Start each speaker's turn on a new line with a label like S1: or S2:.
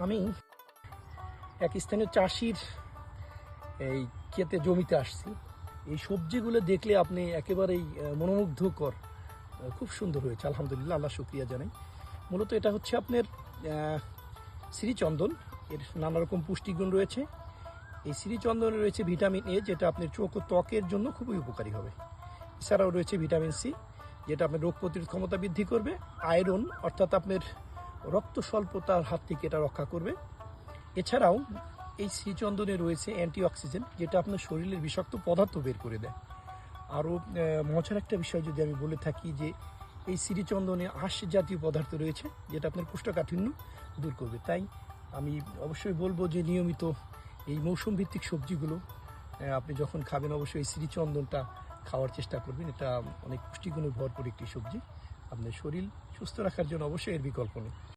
S1: আমি এক স্থানীয় চাষির এই ক্ষেতে জমিতে আসছি। এই সবজিগুলো দেখলে আপনি একেবারেই মনোমুগ্ধকর, খুব সুন্দর হয়েছে, আলহামদুলিল্লাহ, আল্লাহ শুকরিয়া জানাই। মূলত এটা হচ্ছে আপনার শ্রীচন্দন। এর নানা রকম পুষ্টিগুণ রয়েছে। এই শ্রীচন্দনে রয়েছে ভিটামিন এ, যেটা আপনার চোখ ও ত্বকের জন্য খুবই উপকারী হবে। এছাড়াও রয়েছে ভিটামিন সি, যেটা আপনার রোগ প্রতিরোধ ক্ষমতা বৃদ্ধি করবে। আয়রন, অর্থাৎ আপনার রক্ত স্বল্পতার হাত থেকে এটা রক্ষা করবে। এছাড়াও এই শ্রীচন্দনে রয়েছে অ্যান্টিঅক্সিডেন্ট, যেটা আপনার শরীরের বিষাক্ত পদার্থ বের করে দেয়। আরও মজার একটা বিষয় যদি আমি বলে থাকি, যে এই শ্রীচন্দনে আঁশ জাতীয় পদার্থ রয়েছে, যেটা আপনার কোষ্ঠকাঠিন্য দূর করবে। তাই আমি অবশ্যই বলবো যে নিয়মিত এই মৌসুম ভিত্তিক সবজিগুলো আপনি যখন খাবেন, অবশ্যই এই শ্রীচন্দনটা খাওয়ার চেষ্টা করবেন। এটা অনেক পুষ্টিগুণে ভরপুর একটি সবজি। আপনার শরীর সুস্থ রাখার জন্য অবশ্যই এর বিকল্প নেই।